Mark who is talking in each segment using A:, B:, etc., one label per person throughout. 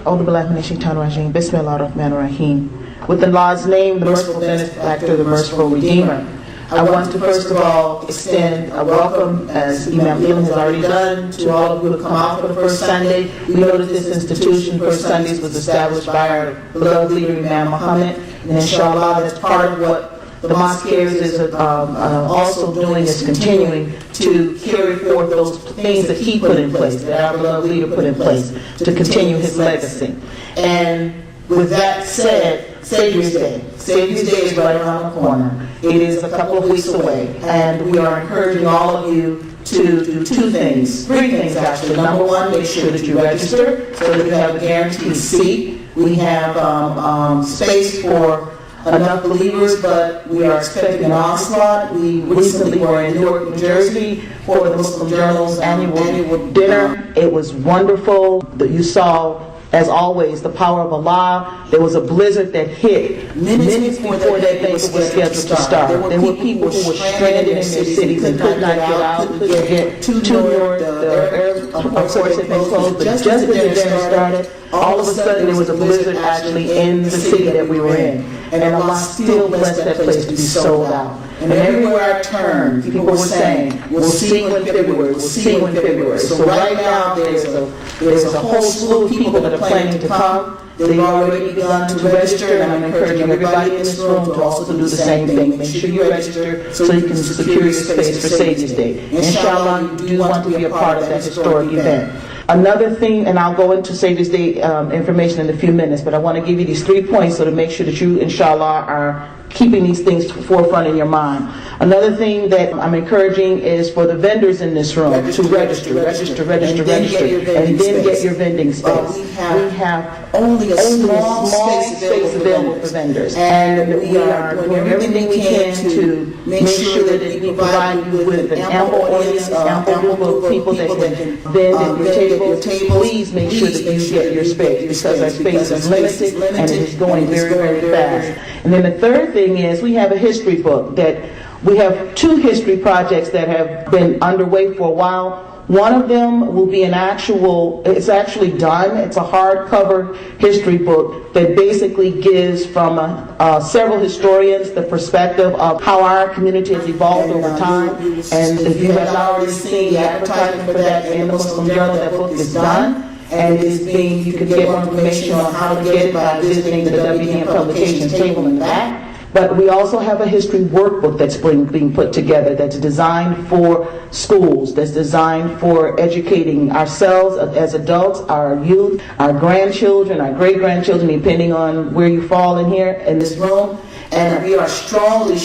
A: With the Lord's name, the merciful benefactor, the merciful redeemer. I want to first of all extend a welcome, as Imam Elam has already done, to all of you who have come out for the first Sunday. We know that this institution, First Sundays, was established by our beloved leader, Imam Mohammad, and inshallah, that's part of what the Mosque Cares is also doing, is continuing to carry forth those things that he put in place, that our beloved leader put in place, to continue his legacy. And with that said, Savior's Day. Savior's Day is right around the corner. It is a couple of weeks away, and we are encouraging all of you to do three things actually. Number one, make sure that you register so that you have a guaranteed seat. We have space for enough believers, but we are expecting an onslaught. We recently were in Newark, New Jersey for the Muslim Journal's annual dinner. It was wonderful. You saw, as always, the power of Allah. There was a blizzard that hit minutes before that banquet was scheduled to start. There were people who were stranded in their cities and could not get out, could get to New York. The air, of course, had been closed, but just as the dinner started, all of a sudden there was a blizzard actually in the city that we were in. And Allah still blessed that place to be sold out. And everywhere I turned, people were saying, we'll see you in February, we'll see you in February. So right now there's a whole slew of people that are planning to come. They've already begun to register, and I'm encouraging everybody in this room to also do the same thing. Make sure you register so you can secure your space for Savior's Day. Inshallah, you do want to be a part of that historic event. Another thing, and I'll go into Savior's Day information in a few minutes, but I want to give you these 3 points so to make sure that you, inshallah, are keeping these things forefront in your mind. Another thing that I'm encouraging is for the vendors in this room to register, and then get your vending space. We have only a small space available for vendors, and we are doing everything we can to make sure that we provide you with an ample audience, ample group of people that can vend at your table. Please make sure that you get your space, because our space is limited and it is going very, very fast. And then the third thing is we have a history book that we have 2 history projects that have been underway for a while. One of them will be it's actually done. It's a hardcover history book that basically gives from several historians the perspective of how our community has evolved over time. And if you have not already seen the advertisement for that in the Muslim Journal, that book is done. And it is you can get more information on how to get it by visiting the WDM publications table in the back. But we also have a history workbook that's being put together that's designed for schools, that's designed for educating ourselves as adults, our youth, our grandchildren, our great-grandchildren, depending on where you fall in here in this room. And we are strongly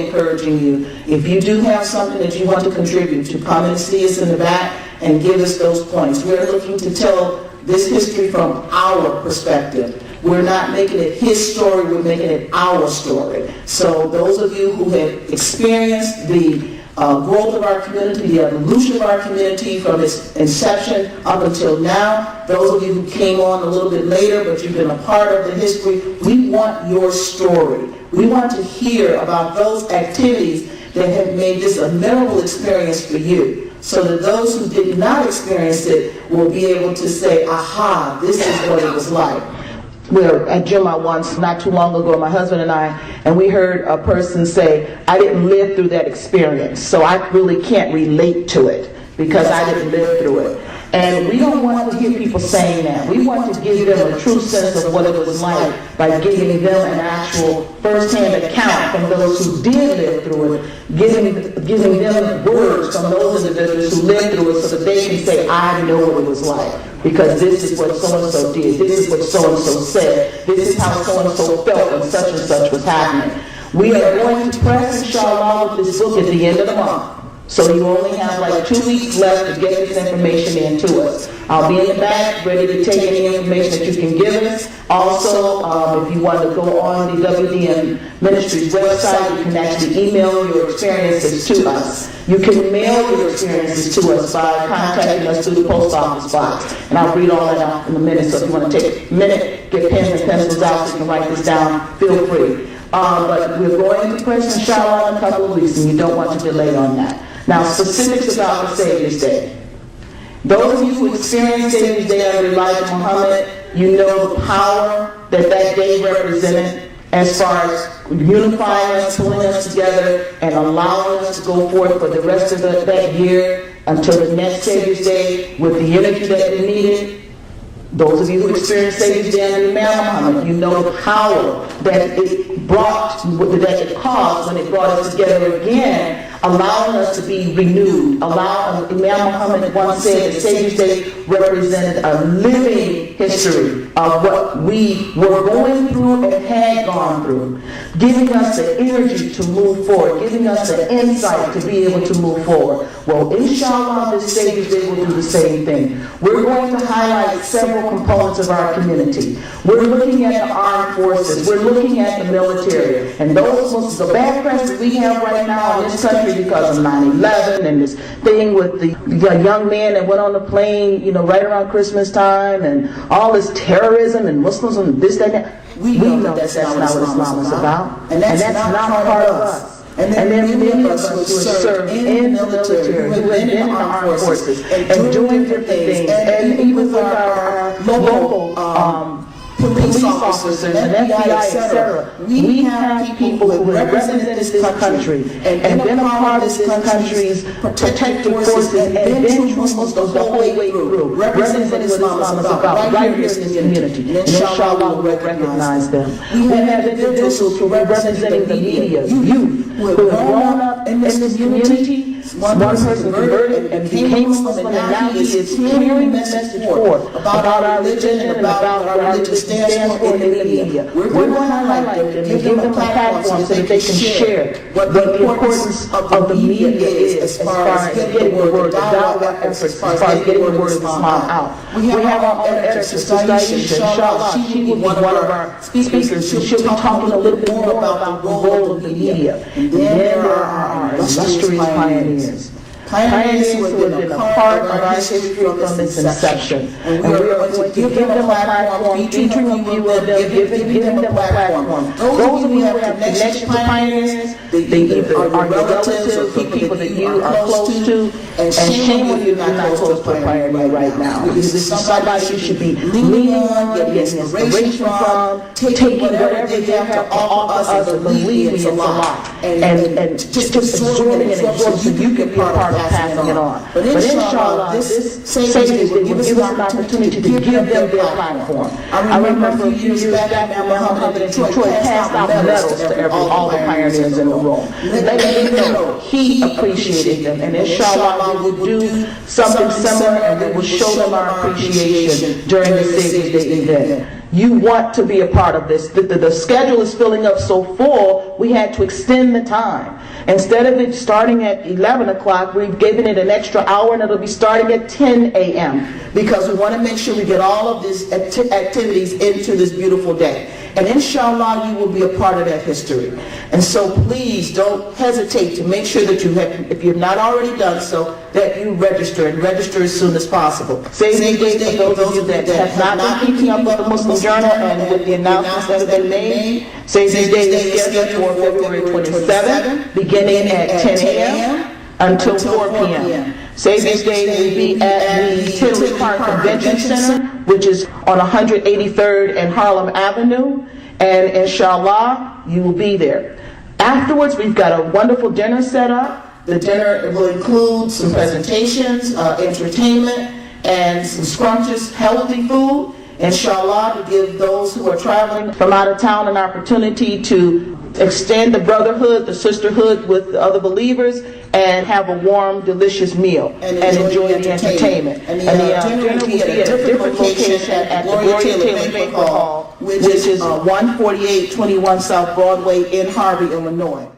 A: encouraging you, if you do have something that you want to contribute, to come and see us in the back and give us those points. We're looking to tell this history from our perspective. We're not making it his story, we're making it our story. So those of you who have experienced the growth of our community, the evolution of our community from its inception up until now, those of you who came on a little bit later but you've been a part of the history, we want your story. We want to hear about those activities that have made this a memorable experience for you, so that those who did not experience it will be able to say, aha, this is what it was like. We were at Jummah once, not too long ago, my husband and we heard a person say, I didn't live through that experience, so I really can't relate to it because I didn't live through it. And we don't want to hear people saying that. We want to give them a true sense of what it was like by giving them an actual first-hand account from those who did live through it, giving them words from those individuals who lived through it so that they can say, I know what it was like, because this is what so-and-so did, this is what so-and-so said, this is how so-and-so felt when such and such was happening. We are going to press, inshallah, with this book at the end of the month. So you only have like 2 weeks left to get this information in to us. I'll be in the back ready to take any information that you can give us. Also, if you want to go on the WDM Ministries website, you can actually email your experiences to us. You can mail your experiences to us by contacting us through the post office box. And I'll read all that out in a minute, so if you want to take a minute, get pens and pencils out so you can write this down, feel free. But we're going to press inshallah in a couple of weeks, and you don't want to delay on that. Now, specifics about the Savior's Day. Those of you who experienced Savior's Day under Elijah Muhammad, you know the power that that day represented as far as unifying us, pulling us together, and allowing us to go forth for the rest of that year until the next Savior's Day with the energy that we needed. Those of you who experienced Savior's Day under Imam Muhammad, you know the power that it brought, that it caused when it brought us together again, allowing us to be renewed. Imam Muhammad once said that Savior's Day represented a living history of what we were going through and had gone through, giving us the energy to move forward, giving us the insight to be able to move forward. Well, inshallah, this Savior's Day will do the same thing. We're going to highlight several components of our community. We're looking at the armed forces. We're looking at the military. And those, the bad press that we have right now in this country because of 9/11 and this thing with the young man that went on the plane, right around Christmas time, and all this terrorism and Muslims and this, that, and that. We know that's not what Islam is about. And that's not part of us. And there are many of us who serve in the military, who have been in the armed forces, and doing different things, and even with our local police officers and FBI, etc. We have people who have represented this country and been a part of this country's protective forces and been true Muslims the whole way through, representing what Islam is about right here in this community. And inshallah, we'll recognize them. We have individuals who are representing the media, youth, who have grown up in this community. One person converted and became a Muslim, and now he is carrying the message forth about our religion and about our religion stands for in the media. We're going to highlight them and give them a platform so that they can share what the importance of the media is as far as getting the word, the da'wah efforts, as far as getting the word of Islam out. We have our own editor, Sister Aisha, inshallah. She will be one of our speakers, and she'll be talking a little bit more about the role of the media. And then there are our illustrious pioneers. Pioneers who have been a part of our history from its inception. And we are going to give them a platform, featuring a few of them, giving them a platform. Those of you who have connection to pioneers, they either are your relatives or people that you are close to, and shame on you if you're not close to a pioneer right now. Because this is somebody you should be leaning on, getting inspiration from, taking whatever they have to offer us, and believe me, it's a lot. And just absorbing and absorbing so you can be a part of passing it on. But inshallah, this Savior's Day will give us an opportunity to give them their platform. I remember a few years back, Imam Muhammad in Detroit passed out medals to all the pioneers in the room, letting them know he appreciated them. And inshallah, we will do something similar, and we will show them our appreciation during the Savior's Day event. You want to be a part of this. The schedule is filling up so full, we had to extend the time. Instead of it starting at 11 o'clock, we've given it an extra hour, and it'll be starting at 10 a.m. because we want to make sure we get all of these activities into this beautiful day. And inshallah, you will be a part of that history. And so please don't hesitate to make sure that you have, if you've not already done so, that you register, and register as soon as possible. Savior's Day, for those of you that have not been keeping up with the Muslim Journal and with the announcements that have been made, Savior's Day is scheduled for February 27th, beginning at 10 a.m. until 4 p.m. Savior's Day will be at the Tinsley Park Convention Center, which is on 183rd and Harlem Avenue, and inshallah, you will be there. Afterwards, we've got a wonderful dinner set up. The dinner will include some presentations, entertainment, and some scrumptious, healthy food, inshallah, to give those who are traveling from out of town an opportunity to extend the brotherhood, the sisterhood with other believers, and have a warm, delicious meal and enjoy the entertainment. And the dinner will be at a different location at the Gloria Taylor Banquet Hall, which is 14821 South Broadway in Harvey, Illinois.